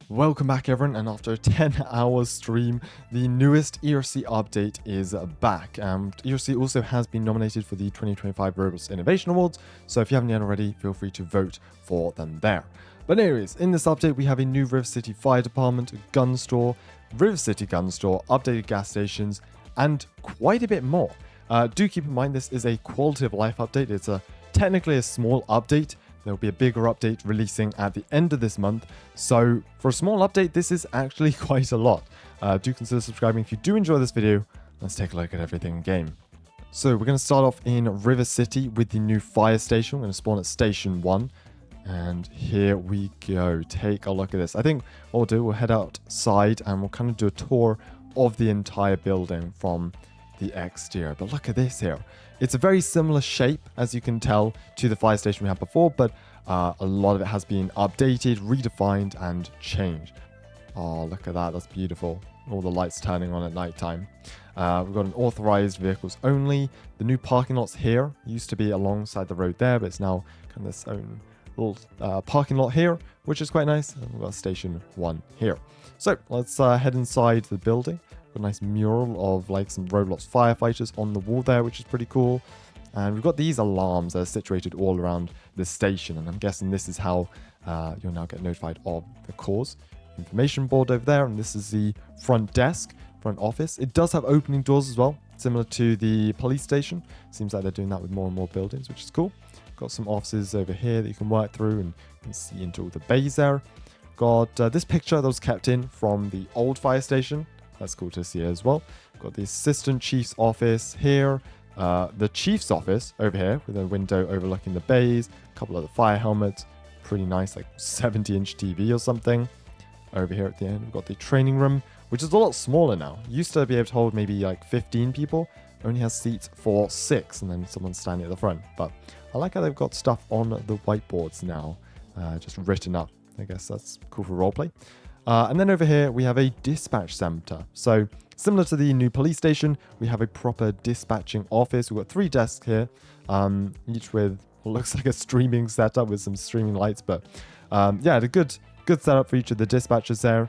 Welcome back everyone, and after a 10-hour stream, the newest ERLC update is back. ERLC also has been nominated for the 2025 Robots Innovation Awards, so if you haven't yet already, feel free to vote for them there. But anyways, in this update we have a new River City Fire Department, gun store, River City gun store, updated gas stations, and quite a bit more. Do keep in mind this is a quality of life update. It's technically a small update. There'll be a bigger update releasing at the end of this month. So for a small update, this is actually quite a lot. Do consider subscribing if you do enjoy this video. Let's take a look at everything in game. So we're going to start off in River City with the new fire station. We're going to spawn at Station 1. And here we go. Take a look at this. I think what we'll do, we'll head outside and we'll kind of do a tour of the entire building from the exterior. But look at this here. It's a very similar shape, as you can tell, to the fire station we had before, but a lot of it has been updated, redefined, and changed. Oh, look at that. That's beautiful. All the lights turning on at nighttime. We've got an authorized vehicles only. The new parking lots here used to be alongside the road there, but it's now kind of its own little parking lot here, which is quite nice. And we've got Station 1 here. So let's head inside the building. A nice mural of like some Roblox firefighters on the wall there, which is pretty cool. And we've got these alarms that are situated all around the station, and I'm guessing this is how you'll now get notified of the cause. Information board over there, and this is the front desk, front office. It does have opening doors as well, similar to the police station. Seems like they're doing that with more and more buildings, which is cool. Got some offices over here that you can work through, and you can see into all the bays there. Got this picture that was kept in from the old fire station. That's cool to see as well. Got the assistant chief's office here. The chief's office over here with a window overlooking the bays. A couple of the fire helmets. Pretty nice, like 70-inch TV or something. Over here at the end, we've got the training room, which is a lot smaller now. Used to be able to hold maybe like 15 people. Only has seats for 6, and then someone standing at the front. But I like how they've got stuff on the whiteboards now, just written up. I guess that's cool for roleplay. And then over here, we have a dispatch center. So similar to the new police station, we have a proper dispatching office. We've got 3 desks here, each with what looks like a streaming setup with some streaming lights. But yeah, a good setup for each of the dispatchers there.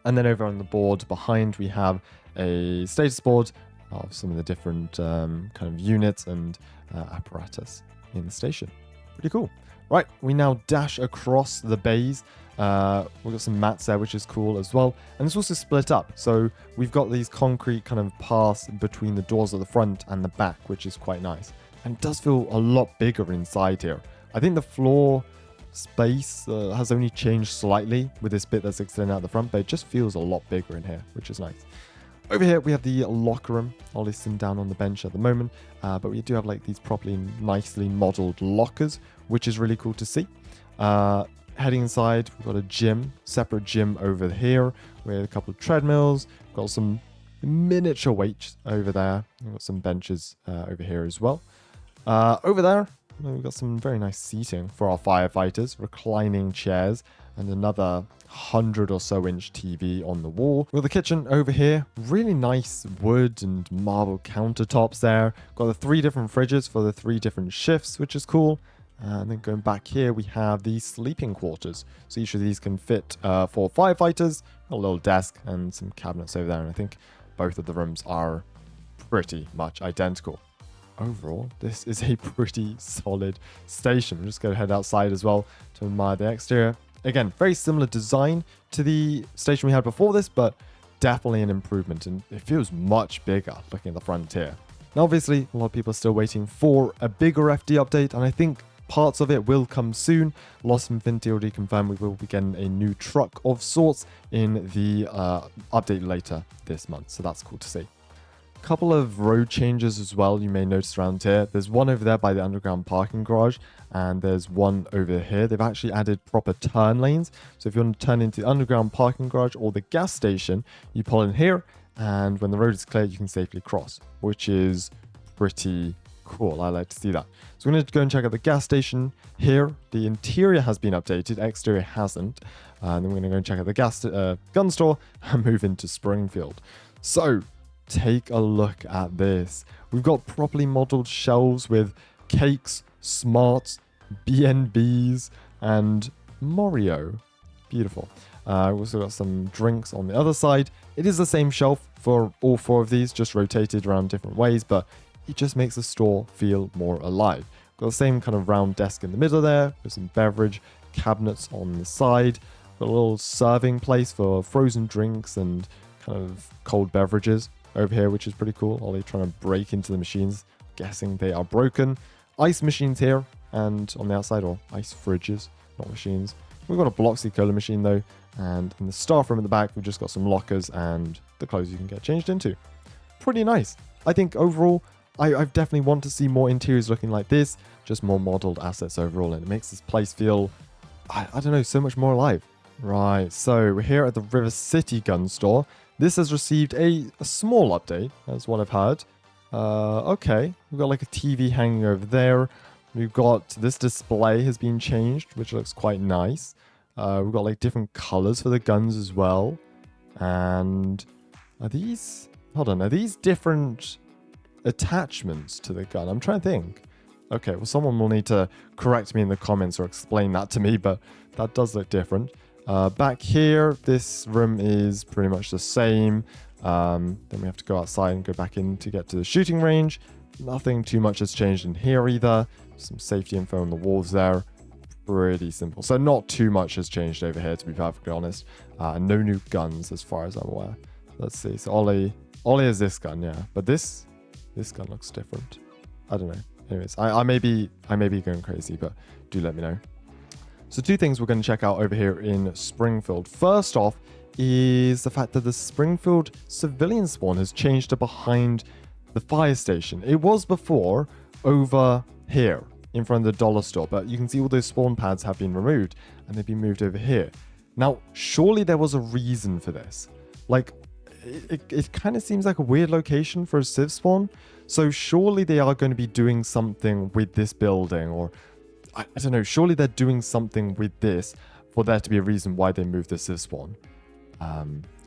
And then over on the board behind, we have a status board of some of the different kind of units and apparatus in the station. Pretty cool. Right, we now dash across the bays. We've got some mats there, which is cool as well. And it's also split up. So we've got these concrete kind of paths between the doors at the front and the back, which is quite nice. And it does feel a lot bigger inside here. I think the floor space has only changed slightly with this bit that's extending out the front, but it just feels a lot bigger in here, which is nice. Over here, we have the locker room. Ollie's sitting down on the bench at the moment, but we do have like these properly nicely modeled lockers, which is really cool to see. Heading inside, we've got a gym, separate gym over here with a couple of treadmills. We've got some miniature weights over there. We've got some benches over here as well. Over there, we've got some very nice seating for our firefighters, reclining chairs, and another 100 or so inch TV on the wall. With the kitchen over here, really nice wood and marble countertops there. Got the 3 different fridges for the 3 different shifts, which is cool. And then going back here, we have the sleeping quarters. So each of these can fit 4 firefighters, a little desk, and some cabinets over there. And I think both of the rooms are pretty much identical. Overall, this is a pretty solid station. We're just going to head outside as well to admire the exterior. Again, very similar design to the station we had before this, but definitely an improvement. And it feels much bigger looking at the front here. Now, obviously, a lot of people are still waiting for a bigger FD update, and I think parts of it will come soon. Lost Infinity already confirmed we will be getting a new truck of sorts in the update later this month, so that's cool to see. Couple of road changes as well you may notice around here. There's one over there by the underground parking garage, and there's one over here. They've actually added proper turn lanes, so if you want to turn into the underground parking garage or the gas station, you pull in here, and when the road is clear you can safely cross, which is pretty cool. I like to see that. So we're going to go and check out the gas station here. The interior has been updated, exterior hasn't. And then we're going to go and check out the gun store and move into Springfield. So take a look at this. We've got properly modeled shelves with cakes, smarts, BNBs, and Mario. Beautiful. We've also got some drinks on the other side. It is the same shelf for all 4 of these, just rotated around different ways, but it just makes the store feel more alive. Got the same kind of round desk in the middle there, with some beverage cabinets on the side. Got a little serving place for frozen drinks and kind of cold beverages over here, which is pretty cool. Ollie trying to break into the machines, guessing they are broken. Ice machines here, and on the outside, or ice fridges, not machines. We've got a Bloxy Cola machine though, and in the staff room at the back, we've just got some lockers and the clothes you can get changed into. Pretty nice. I think overall, I definitely want to see more interiors looking like this, just more modeled assets overall, and it makes this place feel, I don't know, so much more alive. Right, so we're here at the River City gun store. This has received a small update, that's what I've heard. Okay, we've got like a TV hanging over there. We've got this display has been changed, which looks quite nice. We've got like different colors for the guns as well. And are these, hold on, are these different attachments to the gun? I'm trying to think. Okay, well, someone will need to correct me in the comments or explain that to me, but that does look different. Back here, this room is pretty much the same. Then we have to go outside and go back in to get to the shooting range. Nothing too much has changed in here either. Some safety info on the walls there. Pretty simple. So not too much has changed over here, to be perfectly honest. No new guns as far as I'm aware. Let's see. So Ollie has this gun, yeah. But this gun looks different. I don't know. Anyways, I may be going crazy, but do let me know. So 2 things we're going to check out over here in Springfield. First off is the fact that the Springfield civilian spawn has changed to behind the fire station. It was before over here in front of the dollar store, but you can see all those spawn pads have been removed and they've been moved over here. Now, surely there was a reason for this. Like, it kind of seems like a weird location for a civ spawn. So surely they are going to be doing something with this building, or I don't know, surely they're doing something with this for there to be a reason why they moved the civ spawn.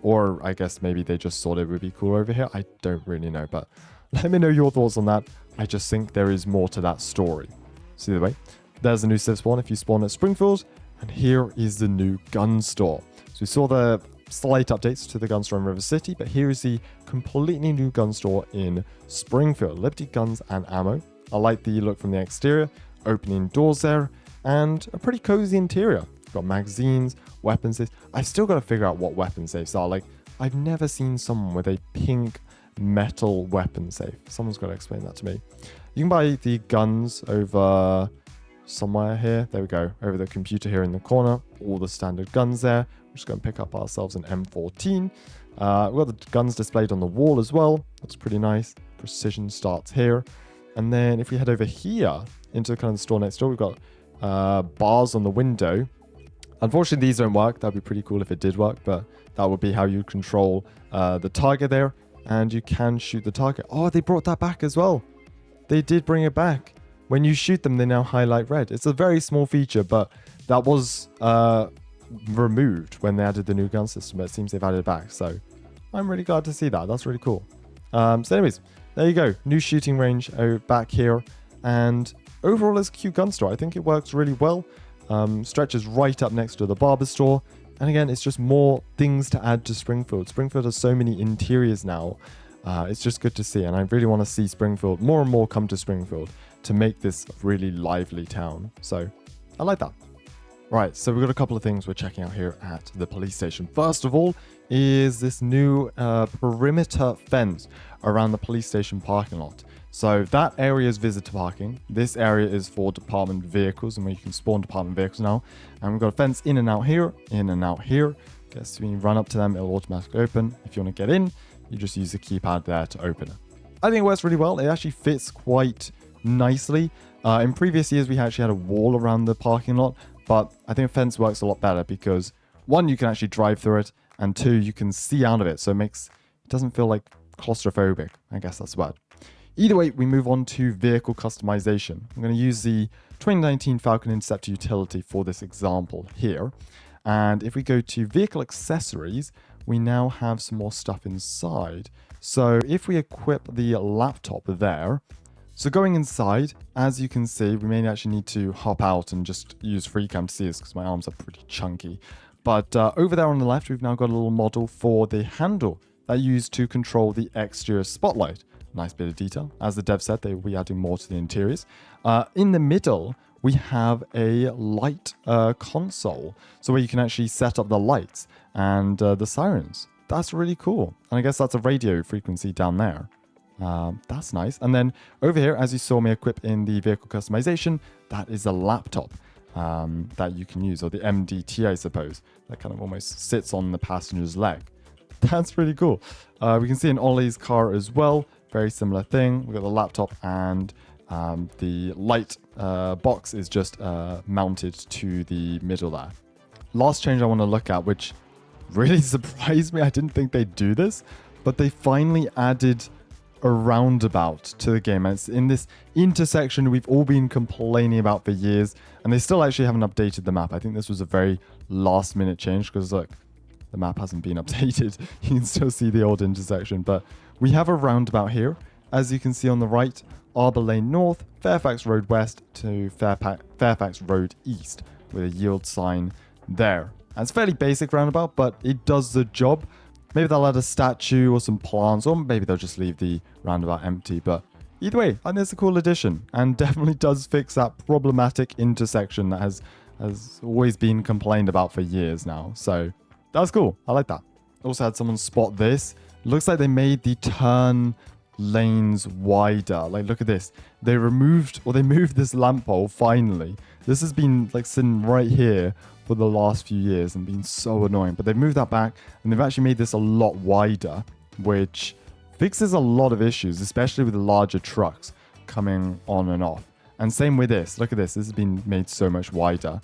Or I guess maybe they just thought it would be cool over here. I don't really know, but let me know your thoughts on that. I just think there is more to that story. So either way, there's the new civ spawn if you spawn at Springfield, and here is the new gun store. So we saw the slight updates to the gun store in River City, but here is the completely new gun store in Springfield. Liberty guns and ammo. I like the look from the exterior, opening doors there, and a pretty cozy interior. Got magazines, weapon safes. I've still got to figure out what weapon safes are. Like, I've never seen someone with a pink metal weapon safe. Someone's got to explain that to me. You can buy the guns over somewhere here. There we go. Over the computer here in the corner. All the standard guns there. We're just going to pick up ourselves an M14. We've got the guns displayed on the wall as well. That's pretty nice. Precision starts here. And then if we head over here into kind of the store next door, we've got bars on the window. Unfortunately, these don't work. That'd be pretty cool if it did work, but that would be how you control the target there, and you can shoot the target. Oh, they brought that back as well. They did bring it back. When you shoot them, they now highlight red. It's a very small feature, but that was removed when they added the new gun system. But it seems they've added it back, so I'm really glad to see that. That's really cool. So anyways, there you go. New shooting range back here, and overall, it's a cute gun store. I think it works really well. Stretches right up next to the barber store. And again, it's just more things to add to Springfield. Springfield has so many interiors now. It's just good to see. And I really want to see Springfield, more and more come to Springfield to make this a really lively town. So I like that. Right, so we've got a couple of things we're checking out here at the police station. First of all is this new perimeter fence around the police station parking lot. So that area is visitor parking. This area is for department vehicles, and where you can spawn department vehicles now. And we've got a fence in and out here, in and out here. Guess when you run up to them, it'll automatically open. If you want to get in, you just use the keypad there to open it. I think it works really well. It actually fits quite nicely. In previous years, we actually had a wall around the parking lot, but I think a fence works a lot better because 1, you can actually drive through it, and 2, you can see out of it. So it doesn't feel like claustrophobic. I guess that's the word. Either way, we move on to vehicle customization. I'm going to use the 2019 Falcon Interceptor utility for this example here. And if we go to vehicle accessories, we now have some more stuff inside. So if we equip the laptop there, so going inside, as you can see, we may actually need to hop out and just use FreeCam to see this because my arms are pretty chunky. But over there on the left, we've now got a little model for the handle that you use to control the exterior spotlight. Nice bit of detail. As the dev said, they will be adding more to the interiors. In the middle, we have a light console, so where you can actually set up the lights and the sirens. That's really cool. And I guess that's a radio frequency down there. That's nice. And then over here, as you saw me equip in the vehicle customization, that is a laptop that you can use, or the MDT, I suppose. That kind of almost sits on the passenger's leg. That's really cool. We can see in Ollie's car as well. Very similar thing. We've got the laptop, and the light box is just mounted to the middle there. Last change I want to look at, which really surprised me. I didn't think they'd do this, but they finally added a roundabout to the game. And it's in this intersection we've all been complaining about for years, and they still actually haven't updated the map. I think this was a very last minute change because look, the map hasn't been updated. You can still see the old intersection, but we have a roundabout here. As you can see on the right, Arbor Lane North, Fairfax Road West to Fairfax Road East with a yield sign there. And it's a fairly basic roundabout, but it does the job. Maybe they'll add a statue or some plants, or maybe they'll just leave the roundabout empty. But either way, I think it's a cool addition and definitely does fix that problematic intersection that has always been complained about for years now. So that's cool. I like that. Also had someone spot this. Looks like they made the turn lanes wider. Like, look at this. They moved this lamp pole finally. This has been like sitting right here for the last few years and been so annoying, but they've moved that back and they've actually made this a lot wider, which fixes a lot of issues, especially with the larger trucks coming on and off. And same with this. Look at this. This has been made so much wider.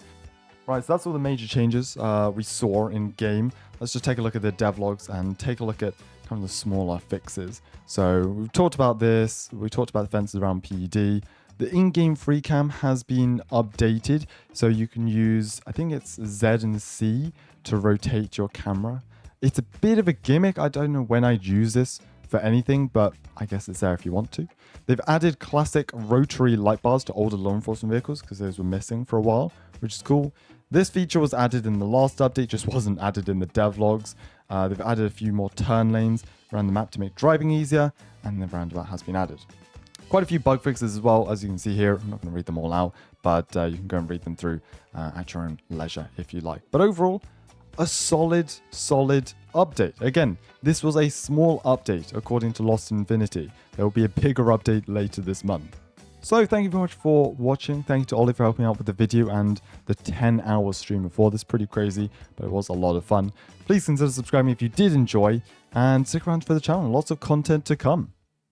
Right, so that's all the major changes we saw in game. Let's just take a look at the devlogs and take a look at kind of the smaller fixes. So we've talked about this. We talked about the fences around PED. The in-game free cam has been updated, so you can use, I think it's Z and C to rotate your camera. It's a bit of a gimmick. I don't know when I'd use this for anything, but I guess it's there if you want to. They've added classic rotary light bars to older law enforcement vehicles because those were missing for a while, which is cool. This feature was added in the last update, just wasn't added in the devlogs. They've added a few more turn lanes around the map to make driving easier, and the roundabout has been added. Quite a few bug fixes as well, as you can see here. I'm not going to read them all out, but you can go and read them through at your own leisure if you like. But overall, a solid update. Again, this was a small update according to Lost Infinity. There will be a bigger update later this month. So thank you very much for watching. Thank you to Ollie for helping out with the video and the 10-hour stream before this. Pretty crazy, but it was a lot of fun. Please consider subscribing if you did enjoy, and stick around for the channel. Lots of content to come.